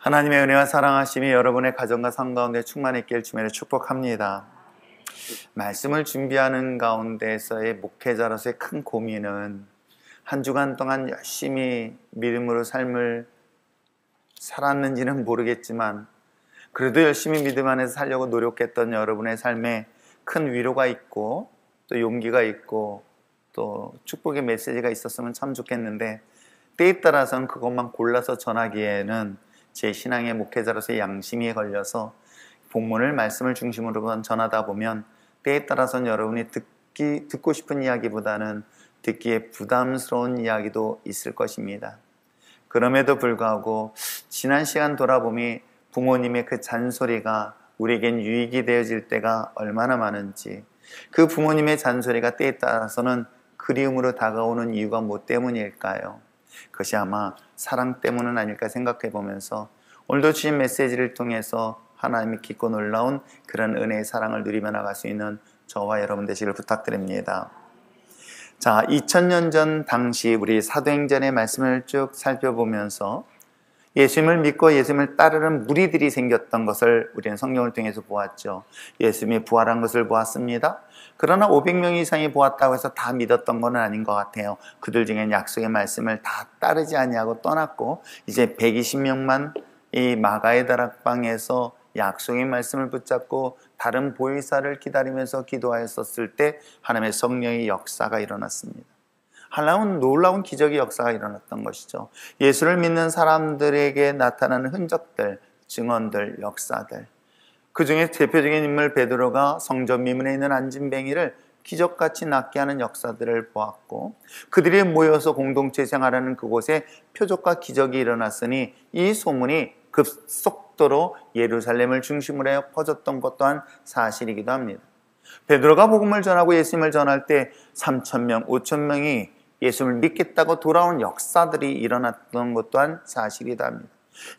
하나님의 은혜와 사랑하심이 여러분의 가정과 삶 가운데 충만했길 주님으로 축복합니다. 말씀을 준비하는 가운데서의 목회자로서의 큰 고민은 한 주간 동안 열심히 믿음으로 삶을 살았는지는 모르겠지만 그래도 열심히 믿음 안에서 살려고 노력했던 여러분의 삶에 큰 위로가 있고 또 용기가 있고 또 축복의 메시지가 있었으면 참 좋겠는데, 때에 따라서는 그것만 골라서 전하기에는 제 신앙의 목회자로서의 양심이 걸려서 본문을 말씀을 중심으로 전하다 보면 때에 따라서는 여러분이 듣고 싶은 이야기보다는 듣기에 부담스러운 이야기도 있을 것입니다. 그럼에도 불구하고 지난 시간 돌아보니 부모님의 그 잔소리가 우리에겐 유익이 되어질 때가 얼마나 많은지, 그 부모님의 잔소리가 때에 따라서는 그리움으로 다가오는 이유가 뭐 때문일까요? 그것이 아마 사랑 때문은 아닐까 생각해 보면서 오늘도 주신 메시지를 통해서 하나님이 깊고 놀라운 그런 은혜의 사랑을 누리며 나갈 수 있는 저와 여러분 되시길 부탁드립니다. 자, 2000년 전 당시 우리 사도행전의 말씀을 쭉 살펴보면서 예수님을 믿고 예수님을 따르는 무리들이 생겼던 것을 우리는 성경을 통해서 보았죠. 예수님이 부활한 것을 보았습니다. 그러나 500명 이상이 보았다고 해서 다 믿었던 건 아닌 것 같아요. 그들 중엔 약속의 말씀을 다 따르지 아니하고 떠났고 이제 120명만 이 마가의 다락방에서 약속의 말씀을 붙잡고 다른 보혜사를 기다리면서 기도하였었을 때 하나님의 성령의 역사가 일어났습니다. 놀라운 기적의 역사가 일어났던 것이죠. 예수를 믿는 사람들에게 나타나는 흔적들, 증언들, 역사들. 그 중에 대표적인 인물 베드로가 성전 미문에 있는 안진뱅이를 기적같이 낫게 하는 역사들을 보았고, 그들이 모여서 공동체 생활하는 그곳에 표적과 기적이 일어났으니 이 소문이 급속도로 예루살렘을 중심으로 해 퍼졌던 것 또한 사실이기도 합니다. 베드로가 복음을 전하고 예수님을 전할 때 3,000명, 5,000명이 예수를 믿겠다고 돌아온 역사들이 일어났던 것 또한 사실이다 합니다.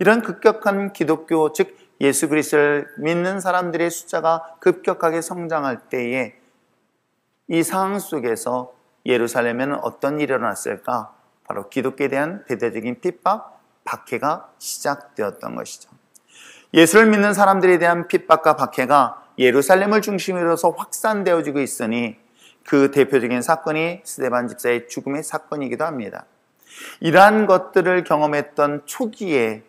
이런 급격한 기독교, 즉 예수 그리스도를 믿는 사람들의 숫자가 급격하게 성장할 때에 이 상황 속에서 예루살렘에는 어떤 일이 일어났을까? 바로 기독교에 대한 대대적인 핍박, 박해가 시작되었던 것이죠. 예수를 믿는 사람들에 대한 핍박과 박해가 예루살렘을 중심으로 해서 확산되어지고 있으니 그 대표적인 사건이 스데반 집사의 죽음의 사건이기도 합니다. 이러한 것들을 경험했던 초기에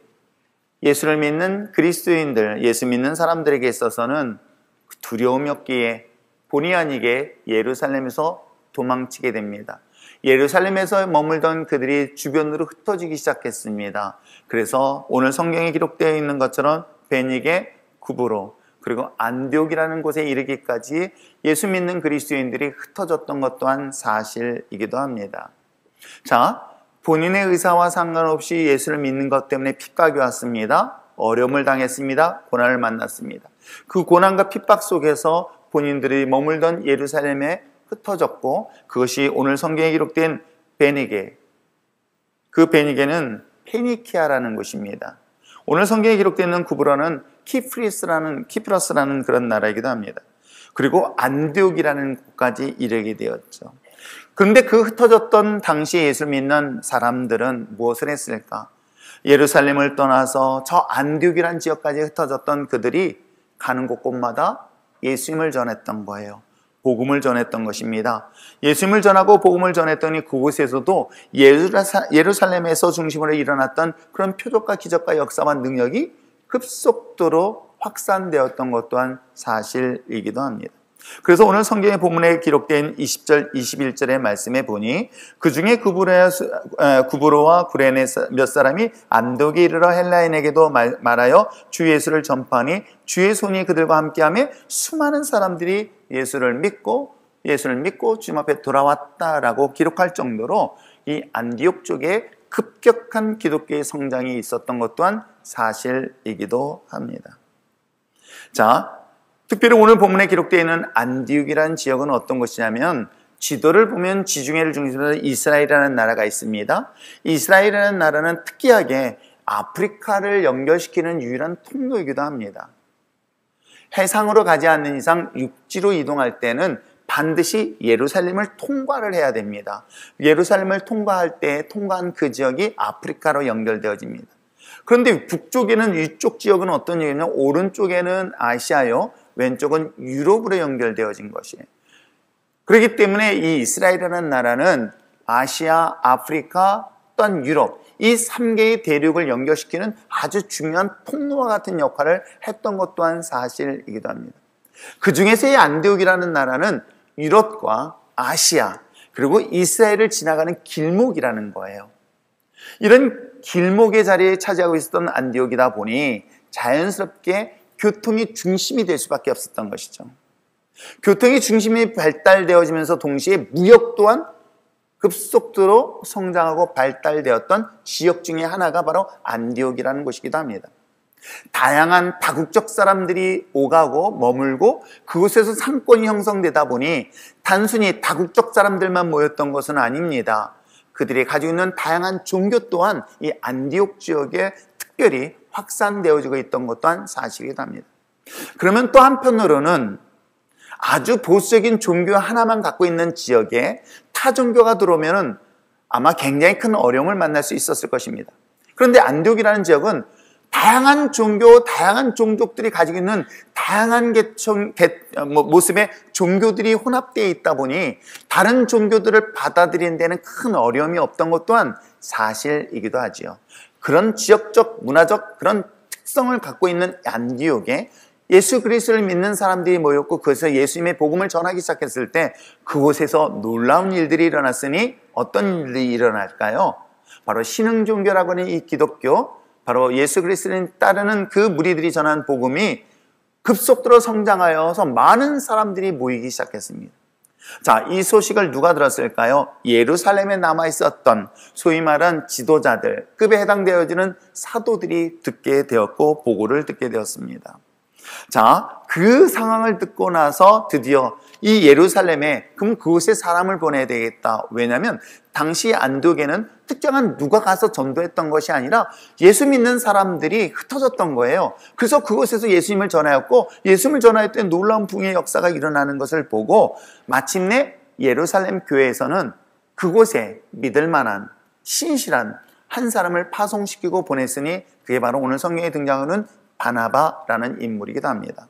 예수를 믿는 그리스도인들, 예수 믿는 사람들에게 있어서는 두려움이었기에 본의 아니게 예루살렘에서 도망치게 됩니다. 예루살렘에서 머물던 그들이 주변으로 흩어지기 시작했습니다. 그래서 오늘 성경에 기록되어 있는 것처럼 베니게, 구브로, 그리고 안디옥이라는 곳에 이르기까지 예수 믿는 그리스도인들이 흩어졌던 것 또한 사실이기도 합니다. 자, 본인의 의사와 상관없이 예수를 믿는 것 때문에 핍박이 왔습니다. 어려움을 당했습니다. 고난을 만났습니다. 그 고난과 핍박 속에서 본인들이 머물던 예루살렘에 흩어졌고, 그것이 오늘 성경에 기록된 베니게, 그 베니게는 페니키아라는 곳입니다. 오늘 성경에 기록되어 있는 구브로는 키프러스라는 그런 나라이기도 합니다. 그리고 안디옥이라는 곳까지 이르게 되었죠. 그런데 그 흩어졌던 당시 예수를 믿는 사람들은 무엇을 했을까? 예루살렘을 떠나서 저 안디옥이라는 지역까지 흩어졌던 그들이 가는 곳곳마다 예수님을 전했던 거예요. 복음을 전했던 것입니다. 예수님을 전하고 복음을 전했더니 그곳에서도 예루살렘에서 중심으로 일어났던 그런 표적과 기적과 역사와 능력이 급속도로 확산되었던 것 또한 사실이기도 합니다. 그래서 오늘 성경의 본문에 기록된 20절, 21절의 말씀에 보니 그 중에 구브로와 구레네 몇 사람이 안독에 이르러 헬라인에게도 말하여 주 예수를 전파하니 주의 손이 그들과 함께하며 수많은 사람들이 예수를 믿고 주님 앞에 돌아왔다라고 기록할 정도로 이 안디옥 쪽에 급격한 기독교의 성장이 있었던 것 또한 사실이기도 합니다. 자, 특별히 오늘 본문에 기록되어 있는 안디옥이라는 지역은 어떤 곳이냐면, 지도를 보면 지중해를 중심으로 이스라엘이라는 나라가 있습니다. 이스라엘이라는 나라는 특이하게 아프리카를 연결시키는 유일한 통로이기도 합니다. 해상으로 가지 않는 이상 육지로 이동할 때는 반드시 예루살렘을 통과를 해야 됩니다. 예루살렘을 통과할 때 통과한 그 지역이 아프리카로 연결되어집니다. 그런데 북쪽에는 이쪽 지역은 어떤 얘기냐면 오른쪽에는 아시아요, 왼쪽은 유럽으로 연결되어진 것이에요. 그렇기 때문에 이 이스라엘이라는 나라는 아시아, 아프리카, 또한 유럽 이 3개의 대륙을 연결시키는 아주 중요한 통로와 같은 역할을 했던 것 또한 사실이기도 합니다. 그 중에서 이 안디옥이라는 나라는 유럽과 아시아 그리고 이스라엘을 지나가는 길목이라는 거예요. 이런 길목의 자리에 차지하고 있었던 안디옥이다 보니 자연스럽게 교통이 중심이 될 수밖에 없었던 것이죠. 교통이 중심이 발달되어지면서 동시에 무역 또한 급속도로 성장하고 발달되었던 지역 중에 하나가 바로 안디옥이라는 곳이기도 합니다. 다양한 다국적 사람들이 오가고 머물고 그곳에서 상권이 형성되다 보니 단순히 다국적 사람들만 모였던 것은 아닙니다. 그들이 가지고 있는 다양한 종교 또한 이 안디옥 지역에 특별히 확산되어지고 있던 것 또한 사실이기도 합니다. 그러면 또 한편으로는 아주 보수적인 종교 하나만 갖고 있는 지역에 타 종교가 들어오면 아마 굉장히 큰 어려움을 만날 수 있었을 것입니다. 그런데 안디옥이라는 지역은 다양한 종교, 다양한 종족들이 가지고 있는 다양한 모습의 종교들이 혼합되어 있다 보니 다른 종교들을 받아들이는 데는 큰 어려움이 없던 것 또한 사실이기도 하지요. 그런 지역적, 문화적 그런 특성을 갖고 있는 안디옥에 예수 그리스도를 믿는 사람들이 모였고 그것에서 예수님의 복음을 전하기 시작했을 때 그곳에서 놀라운 일들이 일어났으니 어떤 일이 일어날까요? 바로 신흥종교라고 하는 이 기독교, 바로 예수 그리스도를 따르는 그 무리들이 전한 복음이 급속도로 성장하여서 많은 사람들이 모이기 시작했습니다. 자, 이 소식을 누가 들었을까요? 예루살렘에 남아있었던 소위 말한 지도자들, 급에 해당되어지는 사도들이 듣게 되었고 보고를 듣게 되었습니다. 자, 그 상황을 듣고 나서 드디어 이 예루살렘에 그럼 그곳에 사람을 보내야 되겠다. 왜냐하면 당시 안디옥에는 특정한 누가 가서 전도했던 것이 아니라 예수 믿는 사람들이 흩어졌던 거예요. 그래서 그곳에서 예수님을 전하였고 예수님을 전할 때 놀라운 부흥의 역사가 일어나는 것을 보고 마침내 예루살렘 교회에서는 그곳에 믿을 만한 신실한 한 사람을 파송시키고 보냈으니 그게 바로 오늘 성경에 등장하는 바나바라는 인물이기도 합니다.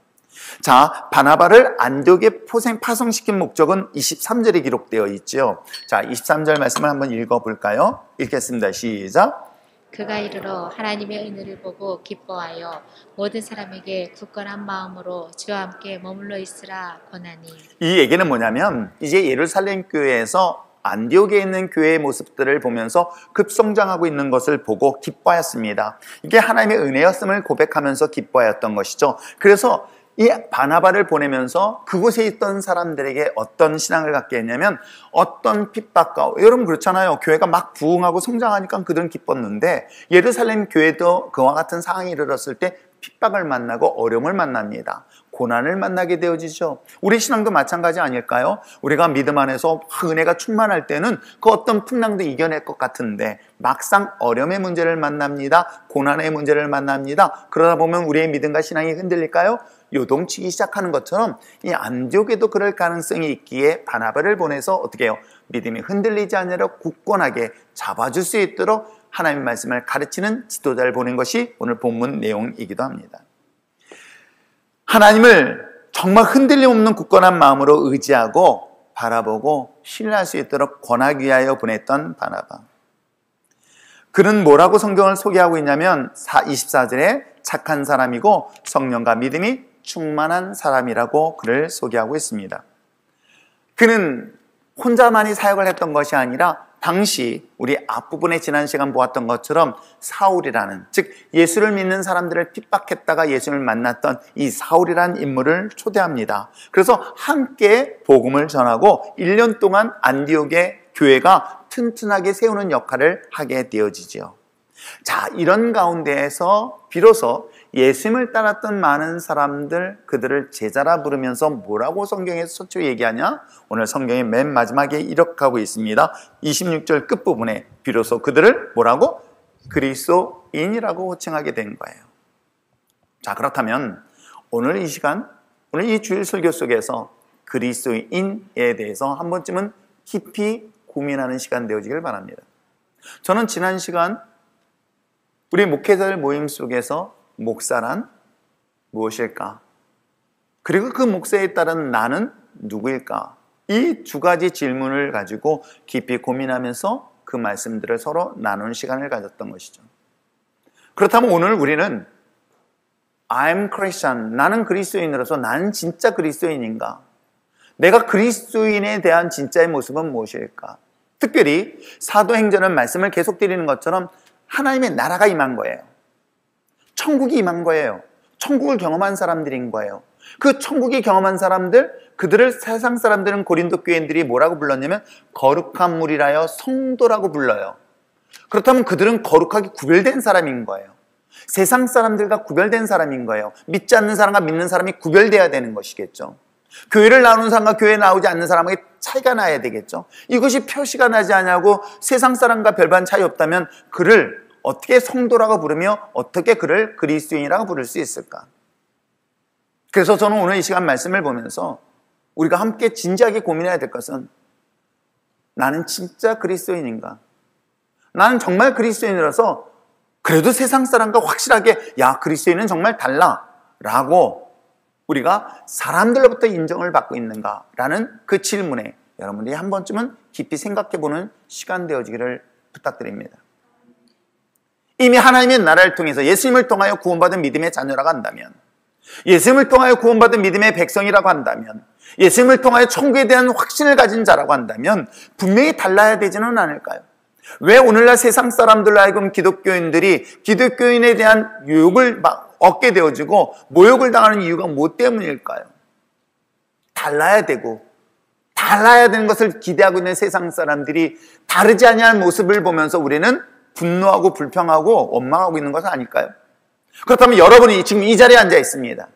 자, 바나바를 안디옥에 파송시킨 목적은 23절에 기록되어 있죠. 자, 23절 말씀을 한번 읽어볼까요? 읽겠습니다. 시작. 그가 이르러 하나님의 은혜를 보고 기뻐하여 모든 사람에게 굳건한 마음으로 주와 함께 머물러 있으라 권하니. 이 얘기는 뭐냐면 이제 예루살렘 교회에서 안디옥에 있는 교회의 모습들을 보면서 급성장하고 있는 것을 보고 기뻐하였습니다. 이게 하나님의 은혜였음을 고백하면서 기뻐하였던 것이죠. 그래서 이 바나바를 보내면서 그곳에 있던 사람들에게 어떤 신앙을 갖게 했냐면 어떤 핍박과, 여러분 그렇잖아요. 교회가 막 부흥하고 성장하니까 그들은 기뻤는데 예루살렘 교회도 그와 같은 상황이 이르렀을 때 핍박을 만나고 어려움을 만납니다. 고난을 만나게 되어지죠. 우리 신앙도 마찬가지 아닐까요? 우리가 믿음 안에서 은혜가 충만할 때는 그 어떤 풍랑도 이겨낼 것 같은데 막상 어려움의 문제를 만납니다. 고난의 문제를 만납니다. 그러다 보면 우리의 믿음과 신앙이 흔들릴까요? 요동치기 시작하는 것처럼 이 안디옥에도 그럴 가능성이 있기에 바나바를 보내서 어떻게 해요? 믿음이 흔들리지 않으려 굳건하게 잡아줄 수 있도록 하나님의 말씀을 가르치는 지도자를 보낸 것이 오늘 본문 내용이기도 합니다. 하나님을 정말 흔들림 없는 굳건한 마음으로 의지하고 바라보고 신뢰할 수 있도록 권하기 위하여 보냈던 바나바. 그는 뭐라고 성경을 소개하고 있냐면 24절에 착한 사람이고 성령과 믿음이 충만한 사람이라고 그를 소개하고 있습니다. 그는 혼자만이 사역을 했던 것이 아니라 당시 우리 앞부분에 지난 시간 보았던 것처럼 사울이라는, 즉 예수를 믿는 사람들을 핍박했다가 예수를 만났던 이 사울이라는 인물을 초대합니다. 그래서 함께 복음을 전하고 1년 동안 안디옥의 교회가 튼튼하게 세우는 역할을 하게 되어지죠. 자, 이런 가운데에서 비로소 예수님을 따랐던 많은 사람들, 그들을 제자라 부르면서 뭐라고 성경에서 서초 얘기하냐? 오늘 성경의 맨 마지막에 이렇게 하고 있습니다. 26절 끝부분에 비로소 그들을 뭐라고? 그리스도인이라고 호칭하게 된 거예요. 자, 그렇다면 오늘 이 시간, 오늘 이 주일 설교 속에서 그리스도인에 대해서 한 번쯤은 깊이 고민하는 시간 되어지길 바랍니다. 저는 지난 시간 우리 목회자들 모임 속에서 목사란 무엇일까? 그리고 그 목사에 따른 나는 누구일까? 이 두 가지 질문을 가지고 깊이 고민하면서 그 말씀들을 서로 나누는 시간을 가졌던 것이죠. 그렇다면 오늘 우리는 I'm Christian, 나는 그리스도인으로서 나는 진짜 그리스도인인가? 내가 그리스도인에 대한 진짜의 모습은 무엇일까? 특별히 사도행전은 말씀을 계속 드리는 것처럼 하나님의 나라가 임한 거예요. 천국이 임한 거예요. 천국을 경험한 사람들인 거예요. 그 천국이 경험한 사람들, 그들을 세상 사람들은 고린도 교인들이 뭐라고 불렀냐면 거룩한 무리라여 성도라고 불러요. 그렇다면 그들은 거룩하게 구별된 사람인 거예요. 세상 사람들과 구별된 사람인 거예요. 믿지 않는 사람과 믿는 사람이 구별돼야 되는 것이겠죠. 교회를 나오는 사람과 교회에 나오지 않는 사람에게 차이가 나야 되겠죠. 이것이 표시가 나지 않냐고 세상 사람과 별반 차이 없다면 그를 어떻게 성도라고 부르며 어떻게 그를 그리스도인이라고 부를 수 있을까? 그래서 저는 오늘 이 시간 말씀을 보면서 우리가 함께 진지하게 고민해야 될 것은 나는 진짜 그리스도인인가? 나는 정말 그리스도인이라서 그래도 세상 사람과 확실하게 야 그리스도인은 정말 달라 라고 우리가 사람들로부터 인정을 받고 있는가라는 그 질문에 여러분들이 한 번쯤은 깊이 생각해보는 시간 되어지기를 부탁드립니다. 이미 하나님의 나라를 통해서 예수님을 통하여 구원받은 믿음의 자녀라고 한다면, 예수님을 통하여 구원받은 믿음의 백성이라고 한다면, 예수님을 통하여 천국에 대한 확신을 가진 자라고 한다면 분명히 달라야 되지는 않을까요? 왜 오늘날 세상 사람들로 하여금 기독교인들이 기독교인에 대한 유혹을 얻게 되어지고 모욕을 당하는 이유가 뭐 때문일까요? 달라야 되고 달라야 되는 것을 기대하고 있는 세상 사람들이 다르지 아니할 모습을 보면서 우리는 분노하고 불평하고 원망하고 있는 것은 아닐까요? 그렇다면 여러분이 지금 이 자리에 앉아 있습니다.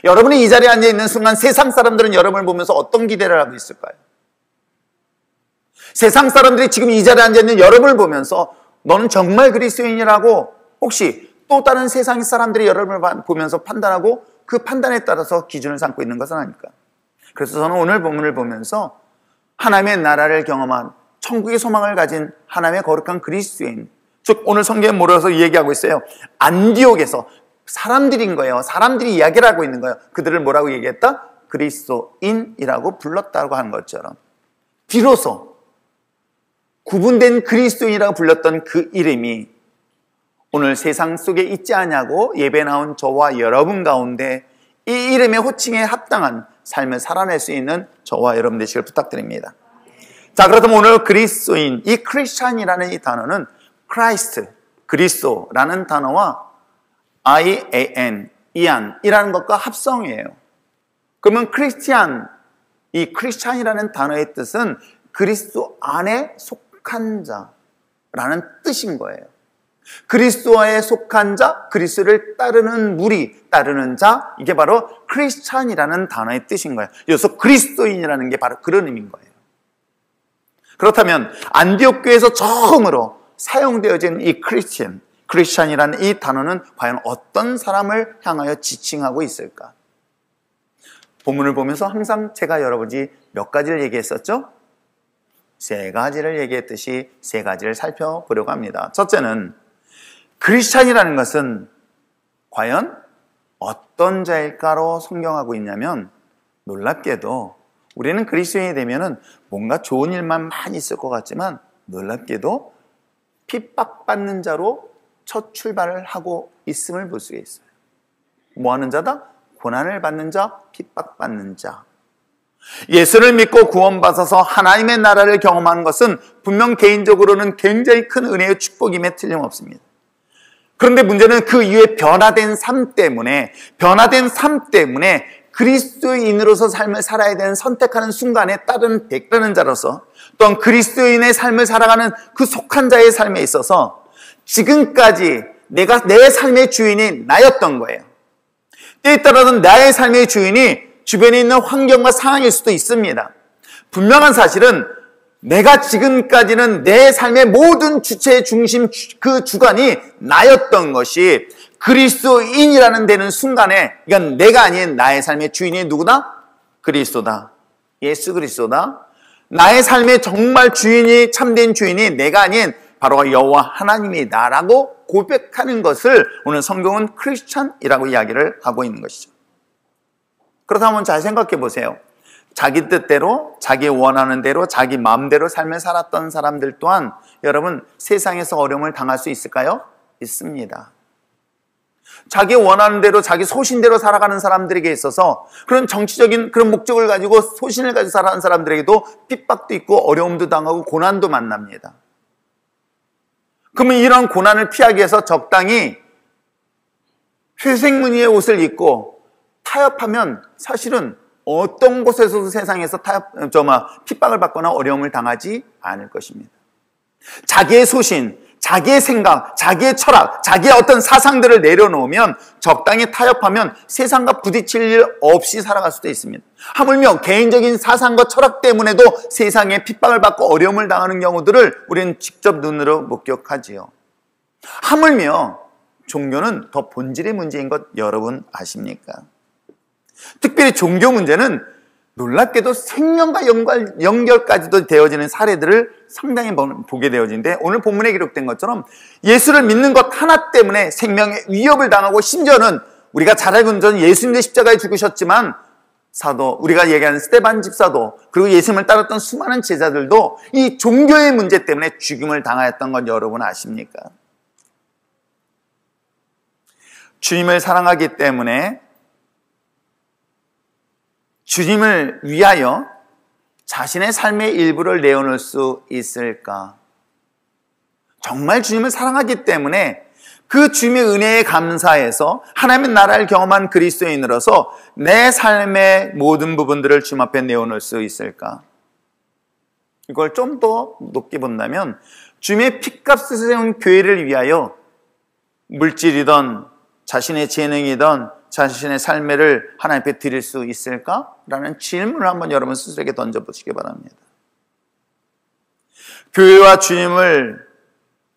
여러분이 이 자리에 앉아 있는 순간 세상 사람들은 여러분을 보면서 어떤 기대를 하고 있을까요? 세상 사람들이 지금 이 자리에 앉아 있는 여러분을 보면서 너는 정말 그리스도인이라고 혹시 또 다른 세상 사람들이 여러분을 보면서 판단하고 그 판단에 따라서 기준을 삼고 있는 것은 아닐까? 그래서 저는 오늘 본문을 보면서 하나님의 나라를 경험한 천국의 소망을 가진 하나님의 거룩한 그리스도인, 즉 오늘 성경에 몰아서 얘기하고 있어요. 안디옥에서 사람들인 거예요. 사람들이 이야기를 하고 있는 거예요. 그들을 뭐라고 얘기했다? 그리스도인이라고 불렀다고 하는 것처럼 비로소 구분된 그리스도인이라고 불렸던 그 이름이 오늘 세상 속에 있지 않냐고 예배 나온 저와 여러분 가운데 이 이름의 호칭에 합당한 삶을 살아낼 수 있는 저와 여러분 되시길 부탁드립니다. 자, 그렇다면 오늘 그리스도인, 이 크리스찬이라는 이 단어는 크라이스트, 그리스도라는 단어와 IAN, 이안이라는 것과 합성이에요. 그러면 크리스티안, 이 크리스찬이라는 단어의 뜻은 그리스도 안에 속한 자라는 뜻인 거예요. 그리스도에 속한 자, 그리스도를 따르는 무리, 따르는 자, 이게 바로 크리스찬이라는 단어의 뜻인 거예요. 여기서 그리스도인이라는 게 바로 그런 의미인 거예요. 그렇다면 안디옥 교회에서 처음으로 사용되어진 이 크리스찬이라는 이 단어는 과연 어떤 사람을 향하여 지칭하고 있을까? 본문을 보면서 항상 제가 여러분이 몇 가지를 얘기했었죠? 세 가지를 얘기했듯이 세 가지를 살펴보려고 합니다. 첫째는 크리스찬이라는 것은 과연 어떤 자일까로 성경하고 있냐면 놀랍게도 우리는 그리스도인이 되면은 뭔가 좋은 일만 많이 있을 것 같지만 놀랍게도 핍박받는 자로 첫 출발을 하고 있음을 볼 수가 있어요. 뭐 하는 자다? 고난을 받는 자, 핍박받는 자. 예수를 믿고 구원받아서 하나님의 나라를 경험하는 것은 분명 개인적으로는 굉장히 큰 은혜의 축복임에 틀림없습니다. 그런데 문제는 그 이후에 변화된 삶 때문에 그리스도인으로서 삶을 살아야 되는 선택하는 순간에 따르는 자로서 또한 그리스도인의 삶을 살아가는 그 속한 자의 삶에 있어서 지금까지 내가 내 삶의 주인이 나였던 거예요. 때에 따라서는 나의 삶의 주인이 주변에 있는 환경과 상황일 수도 있습니다. 분명한 사실은 내가 지금까지는 내 삶의 모든 주체의 중심, 그 주관이 나였던 것이 그리스도인이라는 되는 순간에 이건 내가 아닌 나의 삶의 주인이 누구다? 그리스도다. 예수 그리스도다. 나의 삶의 정말 주인이 참된 주인이 내가 아닌 바로 여호와 하나님이다라고 고백하는 것을 오늘 성경은 크리스찬이라고 이야기를 하고 있는 것이죠. 그렇다면 잘 생각해 보세요. 자기 뜻대로, 자기 원하는 대로, 자기 마음대로 삶을 살았던 사람들 또한 여러분 세상에서 어려움을 당할 수 있을까요? 있습니다. 자기 원하는 대로, 자기 소신대로 살아가는 사람들에게 있어서 그런 정치적인 그런 목적을 가지고 소신을 가지고 살아가는 사람들에게도 핍박도 있고 어려움도 당하고 고난도 만납니다. 그러면 이런 고난을 피하기 위해서 적당히 회색 무늬의 옷을 입고 타협하면 사실은 어떤 곳에서도 세상에서 핍박을 받거나 어려움을 당하지 않을 것입니다. 자기의 소신, 자기의 생각, 자기의 철학, 자기의 어떤 사상들을 내려놓으면 적당히 타협하면 세상과 부딪힐 일 없이 살아갈 수도 있습니다. 하물며 개인적인 사상과 철학 때문에도 세상에 핍박을 받고 어려움을 당하는 경우들을 우리는 직접 눈으로 목격하지요. 하물며 종교는 더 본질의 문제인 것 여러분 아십니까? 특별히 종교 문제는 놀랍게도 생명과 연결까지도 되어지는 사례들을 상당히 보게 되어지는데 오늘 본문에 기록된 것처럼 예수를 믿는 것 하나 때문에 생명의 위협을 당하고 심지어는 우리가 잘 알고 있는 전 예수님의 십자가에 죽으셨지만 사도, 우리가 얘기하는 스데반 집사도 그리고 예수님을 따랐던 수많은 제자들도 이 종교의 문제 때문에 죽임을 당하였던 건 여러분 아십니까? 주님을 사랑하기 때문에 주님을 위하여 자신의 삶의 일부를 내어놓을 수 있을까? 정말 주님을 사랑하기 때문에 그 주님의 은혜에 감사해서 하나님의 나라를 경험한 그리스도인으로서 내 삶의 모든 부분들을 주님 앞에 내어놓을 수 있을까? 이걸 좀 더 높게 본다면 주님의 피값을 세운 교회를 위하여 물질이든 자신의 재능이든 자신의 삶을 하나님 앞에 드릴 수 있을까? 라는 질문을 한번 여러분 스스로에게 던져보시기 바랍니다. 교회와 주님을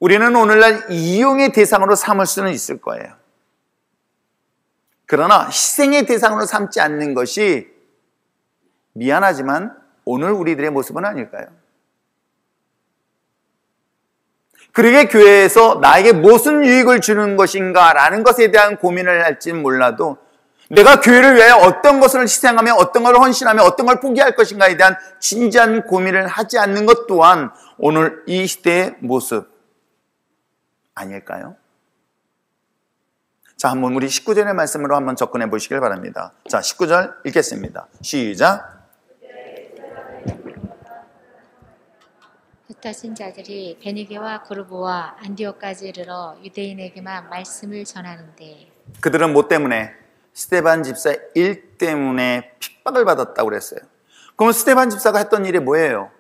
우리는 오늘날 이용의 대상으로 삼을 수는 있을 거예요. 그러나 희생의 대상으로 삼지 않는 것이 미안하지만 오늘 우리들의 모습은 아닐까요? 그러게 교회에서 나에게 무슨 유익을 주는 것인가 라는 것에 대한 고민을 할지는 몰라도 내가 교회를 위하여 어떤 것을 희생하며 어떤 걸 헌신하며 어떤 걸 포기할 것인가에 대한 진지한 고민을 하지 않는 것 또한 오늘 이 시대의 모습 아닐까요? 자, 한번 우리 19절의 말씀으로 한번 접근해 보시길 바랍니다. 자, 19절 읽겠습니다. 시작. 흩어진 자들이 베니게와 고르보와 안디옥까지 이르러 유대인에게만 말씀을 전하는데 그들은 뭐 때문에? 스데반 집사 일 때문에 핍박을 받았다고 그랬어요. 그럼 스데반 집사가 했던 일이 뭐예요?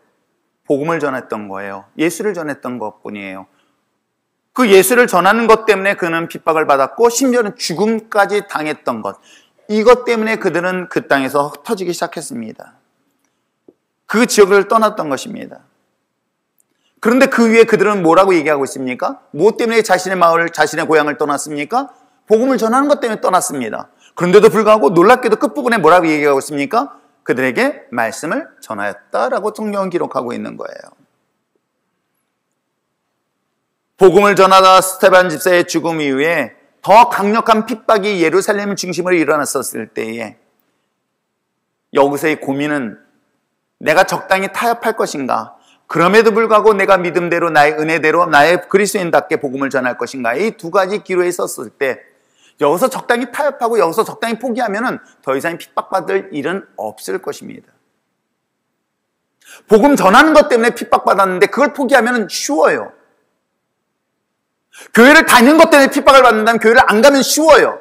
복음을 전했던 거예요. 예수를 전했던 것뿐이에요. 그 예수를 전하는 것 때문에 그는 핍박을 받았고 심지어는 죽음까지 당했던 것. 이것 때문에 그들은 그 땅에서 흩어지기 시작했습니다. 그 지역을 떠났던 것입니다. 그런데 그 위에 그들은 뭐라고 얘기하고 있습니까? 뭐 때문에 자신의 마을, 자신의 고향을 떠났습니까? 복음을 전하는 것 때문에 떠났습니다. 그런데도 불구하고 놀랍게도 끝부분에 뭐라고 얘기하고 있습니까? 그들에게 말씀을 전하였다라고 성경은 기록하고 있는 거예요. 복음을 전하다 스데반 집사의 죽음 이후에 더 강력한 핍박이 예루살렘 중심으로 일어났었을 때에 여기서의 고민은 내가 적당히 타협할 것인가? 그럼에도 불구하고 내가 믿음대로 나의 은혜대로 나의 그리스도인답게 복음을 전할 것인가? 이 두 가지 기로에 섰을 때 여기서 적당히 타협하고 여기서 적당히 포기하면 더 이상 핍박받을 일은 없을 것입니다. 복음 전하는 것 때문에 핍박받았는데 그걸 포기하면 쉬워요. 교회를 다니는 것 때문에 핍박을 받는다면 교회를 안 가면 쉬워요.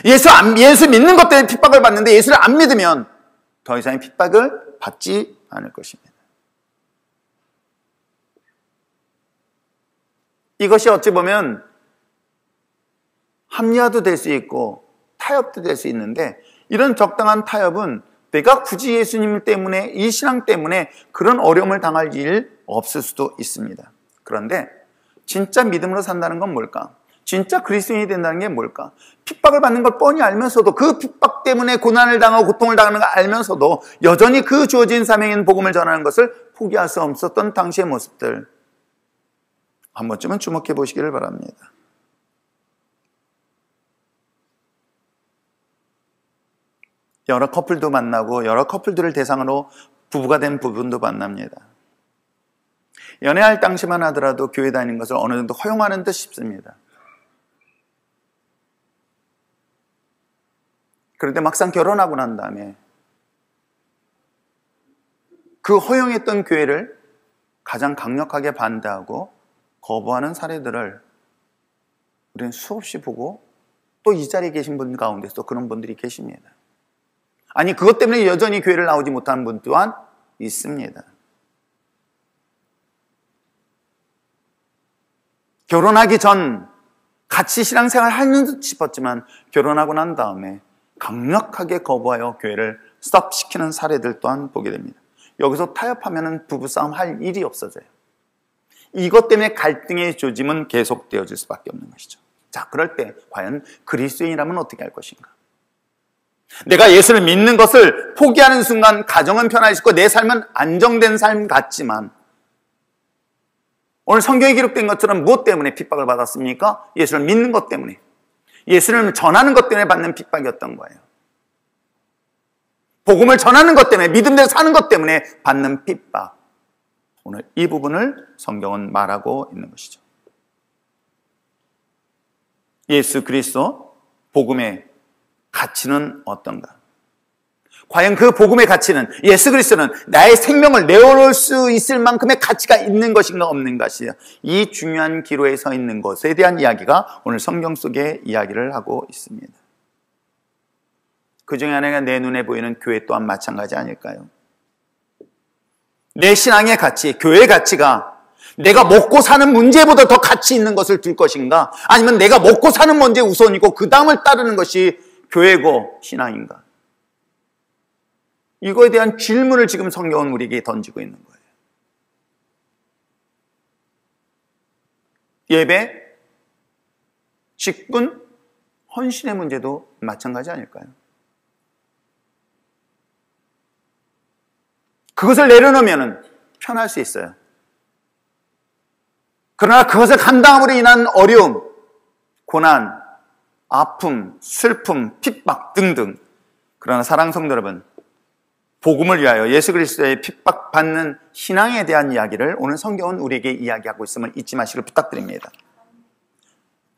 예수 믿는 것 때문에 핍박을 받는데 예수를 안 믿으면 더 이상 핍박을 받지 않을 것입니다. 이것이 어찌 보면 합리화도 될 수 있고 타협도 될 수 있는데 이런 적당한 타협은 내가 굳이 예수님 때문에 이 신앙 때문에 그런 어려움을 당할 일 없을 수도 있습니다. 그런데 진짜 믿음으로 산다는 건 뭘까? 진짜 그리스도인이 된다는 게 뭘까? 핍박을 받는 걸 뻔히 알면서도 그 핍박 때문에 고난을 당하고 고통을 당하는 걸 알면서도 여전히 그 주어진 사명인 복음을 전하는 것을 포기할 수 없었던 당시의 모습들. 한 번쯤은 주목해 보시기를 바랍니다. 여러 커플도 만나고 여러 커플들을 대상으로 부부가 된 부분도 만납니다. 연애할 당시만 하더라도 교회 다니는 것을 어느 정도 허용하는 듯 싶습니다. 그런데 막상 결혼하고 난 다음에 그 허용했던 교회를 가장 강력하게 반대하고 거부하는 사례들을 우리는 수없이 보고 또 이 자리에 계신 분 가운데서 그런 분들이 계십니다. 아니 그것 때문에 여전히 교회를 나오지 못하는 분 또한 있습니다. 결혼하기 전 같이 신앙생활 하는 듯 싶었지만 결혼하고 난 다음에 강력하게 거부하여 교회를 스톱시키는 사례들 또한 보게 됩니다. 여기서 타협하면 부부싸움 할 일이 없어져요. 이것 때문에 갈등의 조짐은 계속되어질 수밖에 없는 것이죠. 자, 그럴 때 과연 그리스도인이라면 어떻게 할 것인가? 내가 예수를 믿는 것을 포기하는 순간 가정은 편해지고 내 삶은 안정된 삶 같지만 오늘 성경에 기록된 것처럼 무엇 때문에 핍박을 받았습니까? 예수를 믿는 것 때문에, 예수를 전하는 것 때문에 받는 핍박이었던 거예요. 복음을 전하는 것 때문에, 믿음대로 사는 것 때문에 받는 핍박. 오늘 이 부분을 성경은 말하고 있는 것이죠. 예수 그리스도 복음의 가치는 어떤가? 과연 그 복음의 가치는, 예수 그리스도는 나의 생명을 내어놓을 수 있을 만큼의 가치가 있는 것인가 없는 것이야. 이 중요한 기로에 서 있는 것에 대한 이야기가 오늘 성경 속에 이야기를 하고 있습니다. 그 중에 하나가 내 눈에 보이는 교회 또한 마찬가지 아닐까요? 내 신앙의 가치, 교회의 가치가 내가 먹고 사는 문제보다 더 가치 있는 것을 둘 것인가? 아니면 내가 먹고 사는 문제 우선이고 그 다음을 따르는 것이 교회고 신앙인가? 이거에 대한 질문을 지금 성경은 우리에게 던지고 있는 거예요. 예배, 직분, 헌신의 문제도 마찬가지 아닐까요? 그것을 내려놓으면 편할 수 있어요. 그러나 그것을 감당함으로 인한 어려움, 고난, 아픔, 슬픔, 핍박 등등. 그러나 사랑하는 성도 여러분, 복음을 위하여 예수 그리스도의 핍박받는 신앙에 대한 이야기를 오늘 성경은 우리에게 이야기하고 있음을 잊지 마시길 부탁드립니다.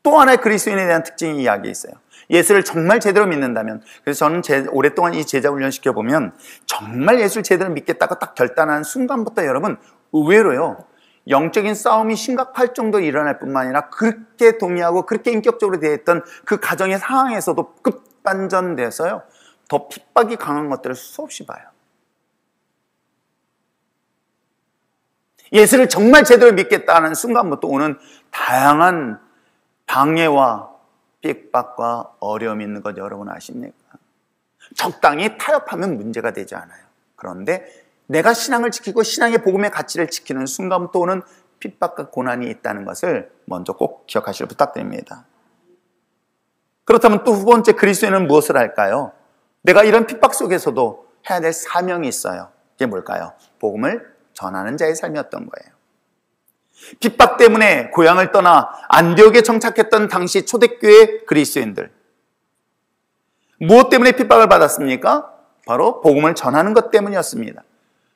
또 하나의 그리스도인에 대한 특징이 이야기에 있어요. 예수를 정말 제대로 믿는다면, 그래서 저는 오랫동안 이 제자 훈련 시켜보면 정말 예수를 제대로 믿겠다고 딱 결단하는 순간부터 여러분 의외로요, 영적인 싸움이 심각할 정도로 일어날 뿐만 아니라 그렇게 동의하고 그렇게 인격적으로 대했던 그 가정의 상황에서도 급반전돼서요, 더 핍박이 강한 것들을 수없이 봐요. 예수를 정말 제대로 믿겠다는 순간부터 오는 다양한 방해와 핍박과 어려움이 있는 것 여러분 아십니까? 적당히 타협하면 문제가 되지 않아요. 그런데 내가 신앙을 지키고 신앙의 복음의 가치를 지키는 순간부터 오는 핍박과 고난이 있다는 것을 먼저 꼭 기억하시길 부탁드립니다. 그렇다면 또 두 번째 그리스도인은 무엇을 할까요? 내가 이런 핍박 속에서도 해야 될 사명이 있어요. 그게 뭘까요? 복음을 전하는 자의 삶이었던 거예요. 핍박 때문에 고향을 떠나 안디옥에 정착했던 당시 초대교회 그리스도인들, 무엇 때문에 핍박을 받았습니까? 바로 복음을 전하는 것 때문이었습니다.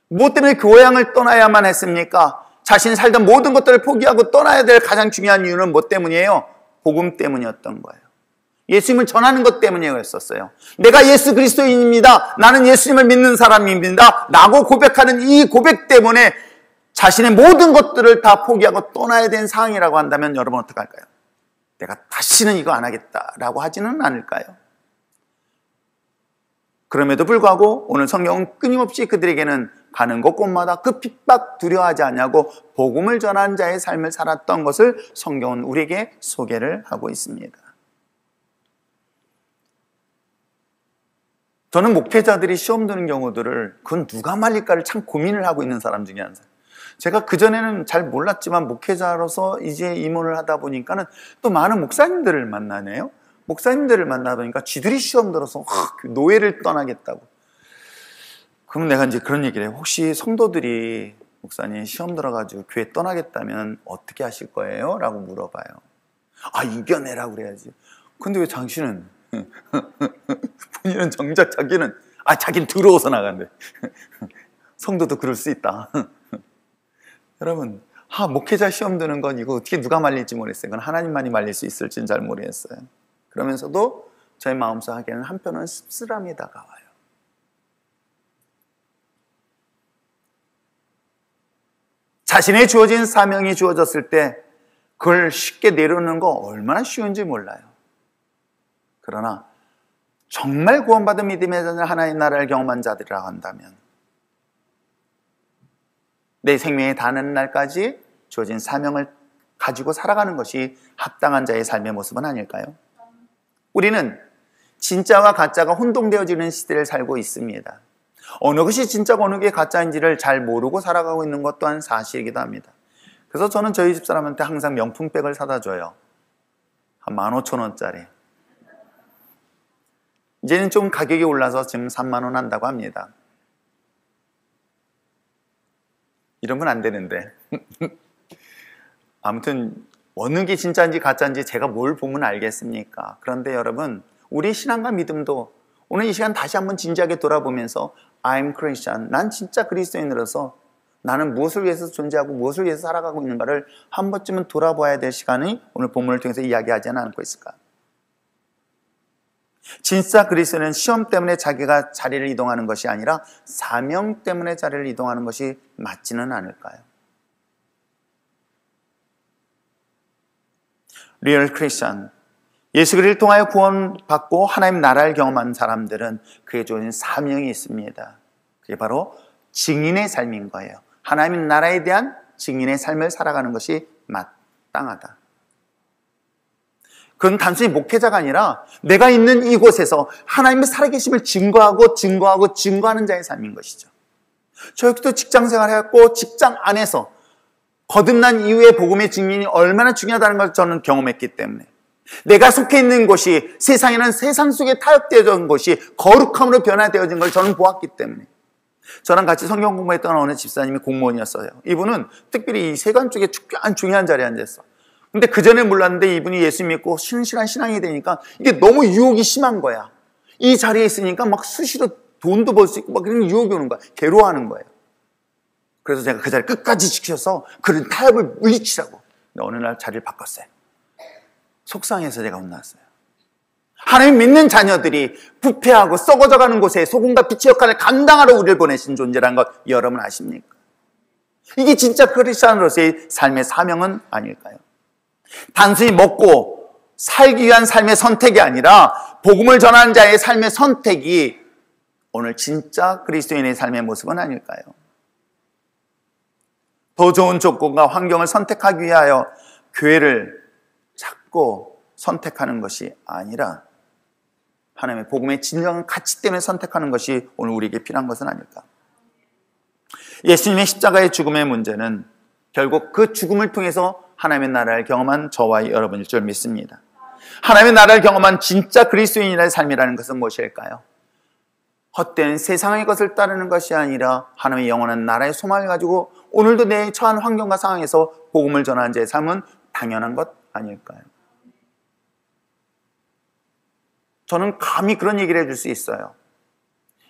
무엇 때문에 고향을 떠나야만 했습니까? 자신이 살던 모든 것들을 포기하고 떠나야 될 가장 중요한 이유는 무엇 때문이에요? 복음 때문이었던 거예요. 예수님을 전하는 것 때문이었어요. 내가 예수 그리스도인입니다, 나는 예수님을 믿는 사람입니다 라고 고백하는 이 고백 때문에 자신의 모든 것들을 다 포기하고 떠나야 되는 상황이라고 한다면 여러분 어떡할까요? 내가 다시는 이거 안 하겠다라고 하지는 않을까요? 그럼에도 불구하고 오늘 성경은 끊임없이 그들에게는 가는 곳곳마다 그 핍박 두려워하지 않냐고 복음을 전하는 자의 삶을 살았던 것을 성경은 우리에게 소개를 하고 있습니다. 저는 목회자들이 시험 드는 경우들을 그건 누가 말릴까를 참 고민을 하고 있는 사람 중에 한 사람. 제가 그전에는 잘 몰랐지만 목회자로서 이제 임원을 하다 보니까는 또 많은 목사님들을 만나네요. 목사님들을 만나다 보니까 쥐들이 시험 들어서 노예를 떠나겠다고. 그럼 내가 이제 그런 얘기를 해요. 혹시 성도들이 목사님 시험 들어가지고 교회 떠나겠다면 어떻게 하실 거예요? 라고 물어봐요. 아, 이겨내라고 그래야지. 근데 왜 당신은 본인은 정작 자기는 더러워서 나간대. 성도도 그럴 수 있다. 여러분, 목회자 시험 드는 건 이거 어떻게 누가 말릴지 모르겠어요. 그건 하나님만이 말릴 수 있을지는 잘 모르겠어요. 그러면서도 저희 마음속에는 한편은 씁쓸함이 다가와요. 자신의 주어진 사명이 주어졌을 때 그걸 쉽게 내려놓는 거 얼마나 쉬운지 몰라요. 그러나 정말 구원받은 믿음의 자들, 하나님 나라를 경험한 자들이라고 한다면 내 생명의 다는 날까지 주어진 사명을 가지고 살아가는 것이 합당한 자의 삶의 모습은 아닐까요? 우리는 진짜와 가짜가 혼동되어지는 시대를 살고 있습니다. 어느 것이 진짜고 어느 게 가짜인지를 잘 모르고 살아가고 있는 것 또한 사실이기도 합니다. 그래서 저는 저희 집사람한테 항상 명품백을 사다 줘요. 한 15,000원짜리. 이제는 좀 가격이 올라서 지금 3만 원 한다고 합니다. 이러면 안 되는데. 아무튼 어느 게 진짜인지 가짜인지 제가 뭘 보면 알겠습니까? 그런데 여러분, 우리 신앙과 믿음도 오늘 이 시간 다시 한번 진지하게 돌아보면서 I'm Christian, 난 진짜 그리스도인으로서 나는 무엇을 위해서 존재하고 무엇을 위해서 살아가고 있는가를 한 번쯤은 돌아봐야 될 시간이 오늘 본문을 통해서 이야기하지는 않고 있을까? 진짜 그리스도는 시험 때문에 자기가 자리를 이동하는 것이 아니라 사명 때문에 자리를 이동하는 것이 맞지는 않을까요? 리얼 크리스천, 예수 그리스도를 통하여 구원받고 하나님 나라를 경험한 사람들은 그에 주어진 사명이 있습니다. 그게 바로 증인의 삶인 거예요. 하나님 나라에 대한 증인의 삶을 살아가는 것이 마땅하다. 그건 단순히 목회자가 아니라 내가 있는 이곳에서 하나님의 살아계심을 증거하는 자의 삶인 것이죠. 저희도 직장생활 해왔고 직장 안에서 거듭난 이후의 복음의 증인이 얼마나 중요하다는 걸 저는 경험했기 때문에 내가 속해 있는 곳이 세상에는 세상 속에 타협되어진 곳이 거룩함으로 변화되어진 걸 저는 보았기 때문에 저랑 같이 성경 공부했던 어느 집사님이 공무원이었어요. 이분은 특별히 이 세관 쪽에 중요한 자리에 앉았어. 근데 그 전에 몰랐는데 이분이 예수 믿고 신실한 신앙이 되니까 이게 너무 유혹이 심한 거야. 이 자리에 있으니까 막 수시로 돈도 벌 수 있고 막 그런 유혹이 오는 거야. 괴로워하는 거예요. 그래서 제가 그 자리 끝까지 지켜서 그런 타협을 물리치라고. 근데 어느 날 자리를 바꿨어요. 속상해서 제가 혼났어요. 하나님 믿는 자녀들이 부패하고 썩어져가는 곳에 소금과 빛의 역할을 감당하러 우리를 보내신 존재라는 것 여러분 아십니까? 이게 진짜 크리스찬으로서의 삶의 사명은 아닐까요? 단순히 먹고 살기 위한 삶의 선택이 아니라 복음을 전하는 자의 삶의 선택이 오늘 진짜 그리스도인의 삶의 모습은 아닐까요? 더 좋은 조건과 환경을 선택하기 위하여 교회를 찾고 선택하는 것이 아니라 하나님의 복음의 진정한 가치 때문에 선택하는 것이 오늘 우리에게 필요한 것은 아닐까? 예수님의 십자가의 죽음의 문제는 결국 그 죽음을 통해서 하나님의 나라를 경험한 저와 여러분일 줄 믿습니다. 하나님의 나라를 경험한 진짜 그리스도인의 삶이라는 것은 무엇일까요? 헛된 세상의 것을 따르는 것이 아니라 하나님의 영원한 나라의 소망을 가지고 오늘도 내 처한 환경과 상황에서 복음을 전하는 자의 삶은 당연한 것 아닐까요? 저는 감히 그런 얘기를 해줄 수 있어요.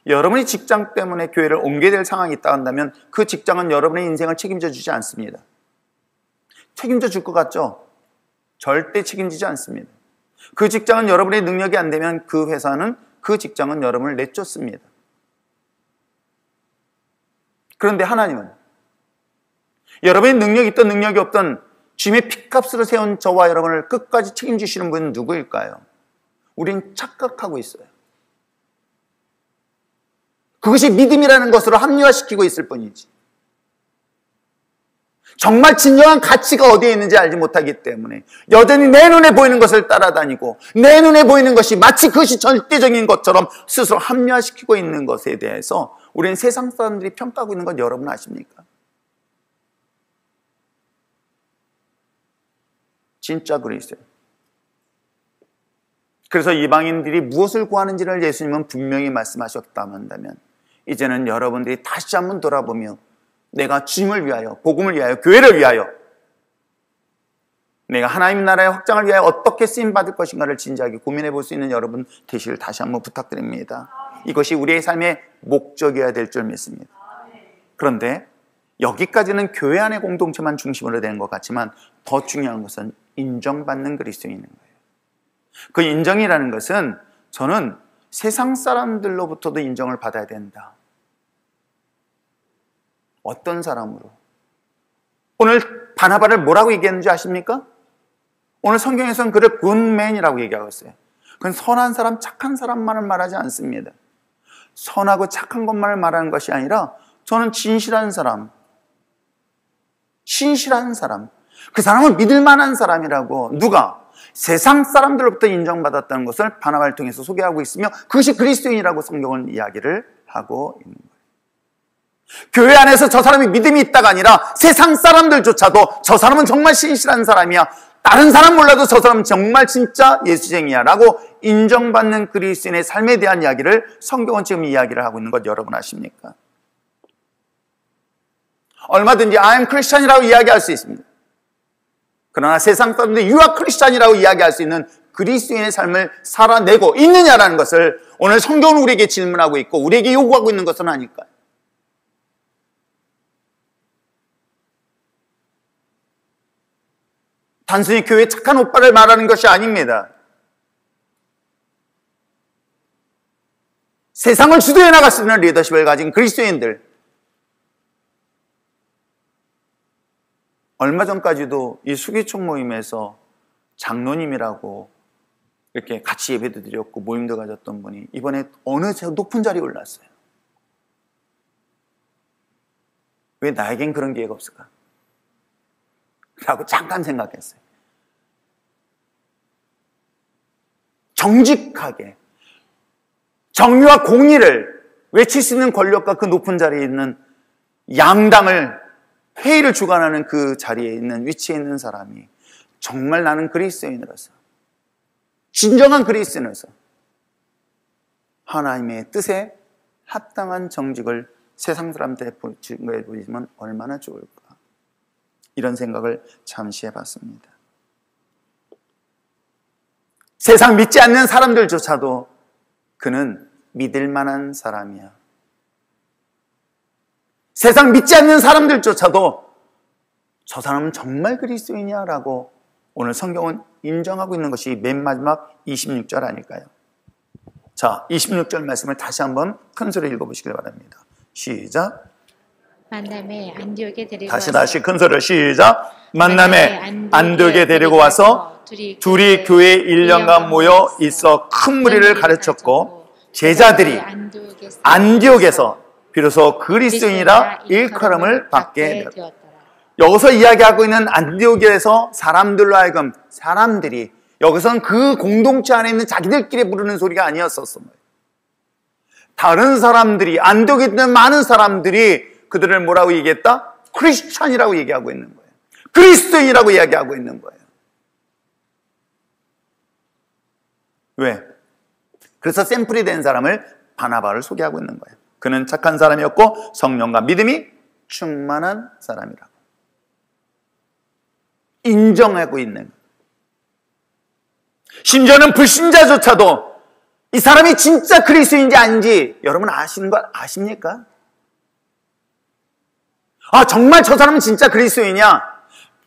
여러분이 직장 때문에 교회를 옮겨야 될 상황이 있다 한다면 그 직장은 여러분의 인생을 책임져 주지 않습니다. 책임져 줄 것 같죠? 절대 책임지지 않습니다. 그 직장은 여러분의 능력이 안 되면 그 직장은 여러분을 내쫓습니다. 그런데 하나님은 여러분의 능력이 있던 능력이 없던 주님의 핏값으로 세운 저와 여러분을 끝까지 책임지시는 분은 누구일까요? 우린 착각하고 있어요. 그것이 믿음이라는 것으로 합리화시키고 있을 뿐이지. 정말 진정한 가치가 어디에 있는지 알지 못하기 때문에 여전히 내 눈에 보이는 것을 따라다니고 내 눈에 보이는 것이 마치 그것이 절대적인 것처럼 스스로 합리화시키고 있는 것에 대해서 우리는 세상 사람들이 평가하고 있는 건 여러분 아십니까? 진짜 그리스도예요. 그래서 이방인들이 무엇을 구하는지를 예수님은 분명히 말씀하셨다면 이제는 여러분들이 다시 한번 돌아보며 내가 주님을 위하여, 복음을 위하여, 교회를 위하여, 내가 하나님 나라의 확장을 위하여 어떻게 쓰임받을 것인가를 진지하게 고민해 볼 수 있는 여러분 되시길 다시 한번 부탁드립니다. 이것이 우리의 삶의 목적이어야 될 줄 믿습니다. 그런데 여기까지는 교회 안의 공동체만 중심으로 되는 것 같지만 더 중요한 것은 인정받는 그리스도인인 거예요. 그 인정이라는 것은 저는 세상 사람들로부터도 인정을 받아야 된다. 어떤 사람으로? 오늘 바나바를 뭐라고 얘기했는지 아십니까? 오늘 성경에서는 그를 굿맨이라고 얘기하고 있어요. 그건 선한 사람, 착한 사람만을 말하지 않습니다. 선하고 착한 것만을 말하는 것이 아니라 저는 진실한 사람, 신실한 사람, 그 사람을 믿을 만한 사람이라고 누가? 세상 사람들로부터 인정받았다는 것을 바나바를 통해서 소개하고 있으며 그것이 그리스도인이라고 성경은 이야기를 하고 있는 거예요. 교회 안에서 저 사람이 믿음이 있다가 아니라 세상 사람들조차도 저 사람은 정말 신실한 사람이야, 다른 사람 몰라도 저 사람은 정말 진짜 예수쟁이야 라고 인정받는 그리스도인의 삶에 대한 이야기를 성경은 지금 이야기를 하고 있는 것 여러분 아십니까? 얼마든지 I am Christian이라고 이야기할 수 있습니다. 그러나 세상 사람들이 You are Christian이라고 이야기할 수 있는 그리스도인의 삶을 살아내고 있느냐라는 것을 오늘 성경은 우리에게 질문하고 있고 우리에게 요구하고 있는 것은 아닐까요? 단순히 교회 착한 오빠를 말하는 것이 아닙니다. 세상을 주도해 나갈 수 있는 리더십을 가진 그리스도인들, 얼마 전까지도 이 수기총 모임에서 장로님이라고 이렇게 같이 예배도 드렸고 모임도 가졌던 분이 이번에 어느 높은 자리에 올랐어요. 왜 나에겐 그런 기회가 없을까? 라고 잠깐 생각했어요. 정직하게 정의와 공의를 외칠 수 있는 권력과 그 높은 자리에 있는 양당을 회의를 주관하는 그 자리에 있는 위치에 있는 사람이 정말 나는 그리스도인으로서 진정한 그리스도인으로서 하나님의 뜻에 합당한 정직을 세상 사람들에 보이면 얼마나 좋을까, 이런 생각을 잠시 해봤습니다. 세상 믿지 않는 사람들조차도 그는 믿을 만한 사람이야. 세상 믿지 않는 사람들조차도 저 사람은 정말 그리스도인이야 라고 오늘 성경은 인정하고 있는 것이 맨 마지막 26절 아닐까요? 자, 26절 말씀을 다시 한번 큰 소리로 읽어보시길 바랍니다. 시작. 만남에 안디옥에 데리고 다시 큰 소리로 시작. 만남에 안디옥에 데리고 와서 둘이 교회에 1년간 모여 있어 큰 무리를 가르쳤고 제자들이 안디옥에서 비로소 그리스도인이라 일컬음을 받게 되었다. 여기서 이야기하고 있는 안디옥에서 사람들로 하여금 사람들이 여기서는 그 공동체 안에 있는 자기들끼리 부르는 소리가 아니었었어. 다른 사람들이 안디옥에 있는 많은 사람들이 그들을 뭐라고 얘기했다? 크리스찬이라고 얘기하고 있는 거예요. 그리스도인이라고 이야기하고 있는 거예요. 왜? 그래서 샘플이 된 사람을 바나바를 소개하고 있는 거예요. 그는 착한 사람이었고 성령과 믿음이 충만한 사람이라고 인정하고 있는, 심지어는 불신자조차도 이 사람이 진짜 그리스도인지 아닌지 여러분 아시는 거 아십니까? 아, 정말 저 사람은 진짜 그리스도인이야?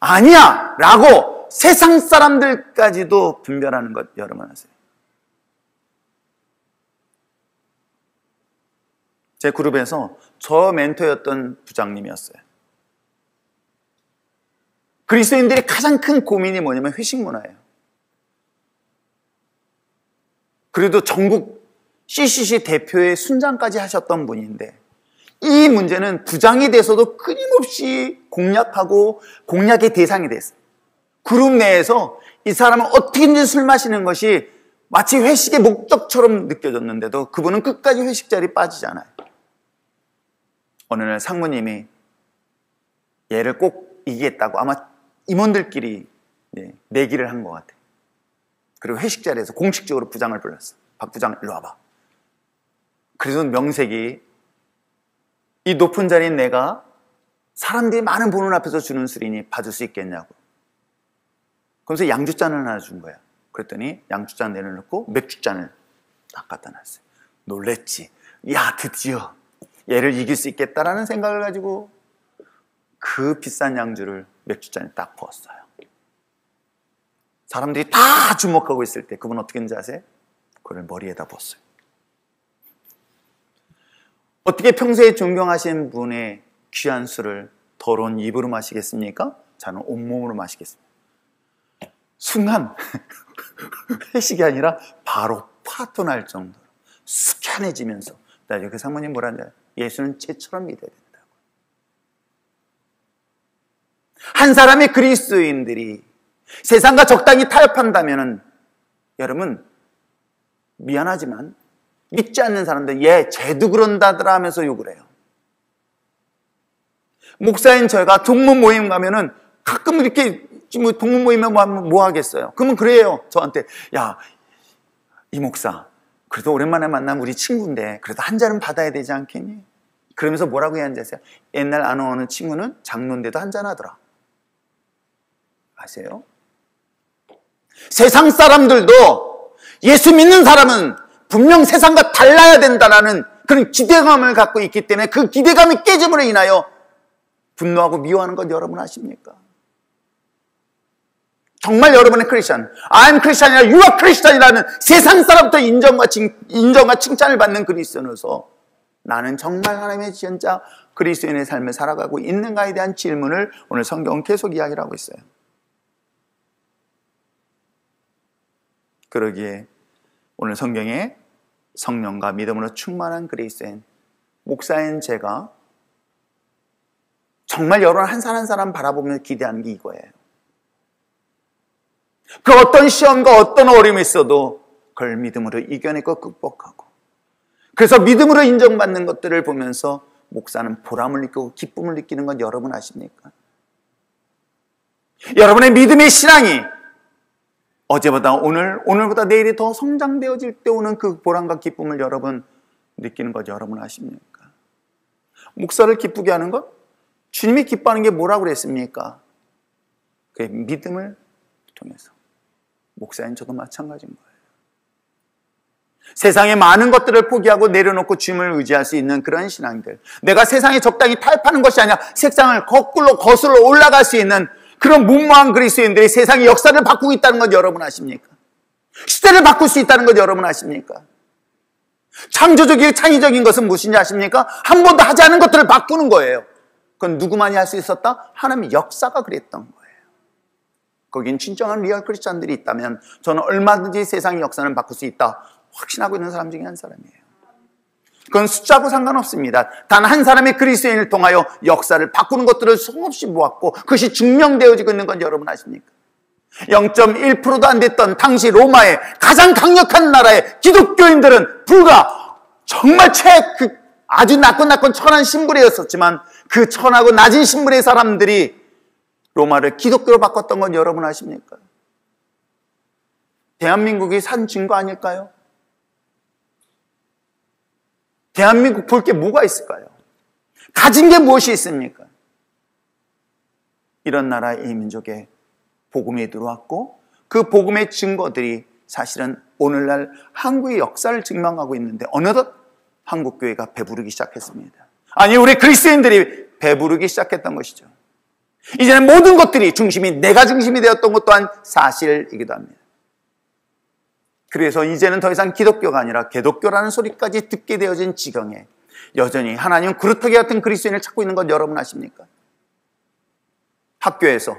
아니야! 라고 세상 사람들까지도 분별하는 것 여러분 아세요? 제 그룹에서 저 멘토였던 부장님이었어요. 그리스도인들이 가장 큰 고민이 뭐냐면 회식 문화예요. 그래도 전국 CCC 대표의 순장까지 하셨던 분인데 이 문제는 부장이 돼서도 끊임없이 공략하고 공략의 대상이 됐어요. 그룹 내에서 이 사람은 어떻게든지 술 마시는 것이 마치 회식의 목적처럼 느껴졌는데도 그분은 끝까지 회식 자리에 빠지지 않아요. 어느 날 상무님이 얘를 꼭 이기겠다고 아마 임원들끼리 내기를 한 것 같아요. 그리고 회식 자리에서 공식적으로 부장을 불렀어. 박 부장 일로 와봐. 그래서 명색이 이 높은 자리인 내가 사람들이 많은 보는 앞에서 주는 술이니 받을 수 있겠냐고. 그러면서 양주잔을 하나 준 거야. 그랬더니 양주잔 내려놓고 맥주잔을 딱 갖다 놨어요. 놀랬지. 야, 드디어 얘를 이길 수 있겠다라는 생각을 가지고 그 비싼 양주를 맥주잔에 딱 부었어요. 사람들이 다 주목하고 있을 때 그분 어떻게 했는지 아세요? 그걸 머리에다 부었어요. 어떻게 평소에 존경하신 분의 귀한 술을 더러운 입으로 마시겠습니까? 저는 온몸으로 마시겠습니다. 순간 회식이 아니라 바로 파토날 정도로 숙연해지면서 나중에 그 사모님 뭐라 하냐, 예수는 채처럼 믿어야 된다고. 한 사람의 그리스도인들이 세상과 적당히 타협한다면은 여러분 미안하지만 믿지 않는 사람들 쟤도 그런다더라 하면서 욕을 해요. 목사인 저희가 동문 모임 가면은 가끔 이렇게 동문 모임에 뭐 하겠어요? 그러면 그래요. 저한테 야, 이 목사 그래도 오랜만에 만난 우리 친구인데 그래도 한 잔은 받아야 되지 않겠니? 그러면서 뭐라고 해야 하는지 아세요? 옛날 아는 친구는 장로인데도 한 잔 하더라. 아세요? 세상 사람들도 예수 믿는 사람은 분명 세상과 달라야 된다는 그런 기대감을 갖고 있기 때문에 그 기대감이 깨짐으로 인하여 분노하고 미워하는 것 여러분 아십니까? 정말 여러분의 크리스찬, I'm 크리스찬이라 You are 크리스찬이라는 세상 사람부터 인정과 칭찬을 받는 그리스도인으로서 나는 정말 하나님의 진짜 그리스도인의 삶을 살아가고 있는가에 대한 질문을 오늘 성경은 계속 이야기를 하고 있어요. 그러기에 오늘 성경에 성령과 믿음으로 충만한 그리스도인 목사인 제가 정말 여러분 한 사람 한 사람 바라보면서 기대하는 게 이거예요. 그 어떤 시험과 어떤 어려움이 있어도 그걸 믿음으로 이겨내고 극복하고, 그래서 믿음으로 인정받는 것들을 보면서 목사는 보람을 느끼고 기쁨을 느끼는 건 여러분 아십니까? 여러분의 믿음의 신앙이 어제보다 오늘보다 내일이 더 성장되어질 때 오는 그 보람과 기쁨을 여러분 느끼는 것 여러분 아십니까? 목사를 기쁘게 하는 것? 주님이 기뻐하는 게 뭐라고 그랬습니까? 그 믿음을 통해서. 목사인 저도 마찬가지인 거예요. 세상의 많은 것들을 포기하고 내려놓고 주님을 의지할 수 있는 그런 신앙들, 내가 세상에 적당히 타협하는 것이 아니라 세상을 거슬러 올라갈 수 있는 그런 무모한 그리스도인들이 세상의 역사를 바꾸고 있다는 것 여러분 아십니까? 시대를 바꿀 수 있다는 것 여러분 아십니까? 창의적인 것은 무엇인지 아십니까? 한 번도 하지 않은 것들을 바꾸는 거예요. 그건 누구만이 할 수 있었다? 하나님의 역사가 그랬던 거예요. 거긴 진정한 리얼 크리스찬들이 있다면 저는 얼마든지 세상의 역사는 바꿀 수 있다 확신하고 있는 사람 중에 한 사람이에요. 그건 숫자하고 상관없습니다. 단 한 사람의 그리스도인을 통하여 역사를 바꾸는 것들을 수없이 보았고 그것이 증명되어지고 있는 건 여러분 아십니까? 0.1%도 안 됐던 당시 로마의 가장 강력한 나라의 기독교인들은 불과 정말 아주 낮고 천한 신분이었었지만 그 천하고 낮은 신분의 사람들이 로마를 기독교로 바꿨던 건 여러분 아십니까? 대한민국이 산 증거 아닐까요? 대한민국 볼 게 뭐가 있을까요? 가진 게 무엇이 있습니까? 이런 나라의 이 민족에 복음이 들어왔고 그 복음의 증거들이 사실은 오늘날 한국의 역사를 증명하고 있는데 어느덧 한국교회가 배부르기 시작했습니다. 아니 우리 그리스도인들이 배부르기 시작했던 것이죠. 이제는 모든 것들이 내가 중심이 되었던 것 또한 사실이기도 합니다. 그래서 이제는 더 이상 기독교가 아니라 개독교라는 소리까지 듣게 되어진 지경에 여전히 하나님은 그루터기 같은 그리스도인을 찾고 있는 것 여러분 아십니까? 학교에서,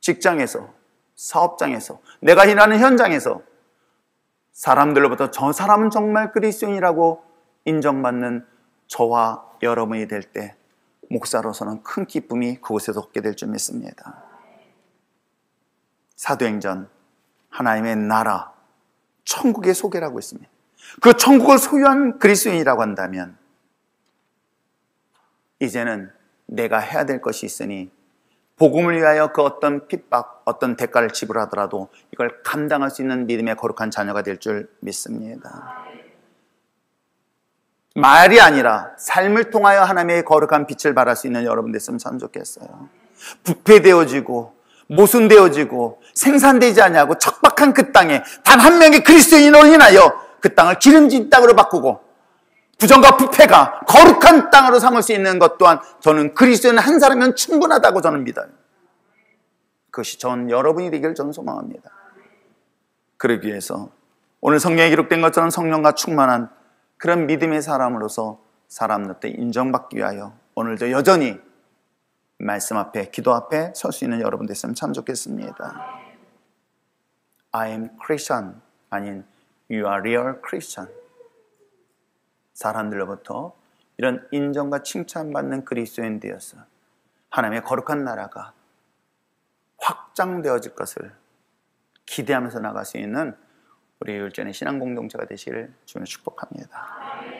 직장에서, 사업장에서, 내가 일하는 현장에서 사람들로부터 저 사람은 정말 그리스도인이라고 인정받는 저와 여러분이 될 때 목사로서는 큰 기쁨이 그곳에서 얻게 될 줄 믿습니다. 사도행전 하나님의 나라, 천국의 소개를 하고 있습니다. 그 천국을 소유한 그리스도인이라고 한다면 이제는 내가 해야 될 것이 있으니 복음을 위하여 그 어떤 핍박, 어떤 대가를 지불하더라도 이걸 감당할 수 있는 믿음의 거룩한 자녀가 될 줄 믿습니다. 말이 아니라 삶을 통하여 하나님의 거룩한 빛을 발할 수 있는 여러분 됐으면 참 좋겠어요. 부패되어지고 모순되어지고 생산되지 않냐고 척박한 그 땅에 단 한 명의 그리스도인으로 인하여 그 땅을 기름진 땅으로 바꾸고 부정과 부패가 거룩한 땅으로 삼을 수 있는 것 또한 저는 그리스도인 한 사람이면 충분하다고 저는 믿어요. 그것이 전 여러분이 되기를 저는 소망합니다. 그러기 위해서 오늘 성경에 기록된 것처럼 성령과 충만한 그런 믿음의 사람으로서 사람들한테 인정받기 위하여 오늘도 여전히 말씀 앞에 기도 앞에 설 수 있는 여러분 됐으면 참 좋겠습니다. I am Christian 아닌 You are real Christian. 사람들로부터 이런 인정과 칭찬받는 그리스도인 되어서 하나님의 거룩한 나라가 확장되어질 것을 기대하면서 나갈 수 있는 우리 율전의 신앙 공동체가 되시기를 주님을 축복합니다.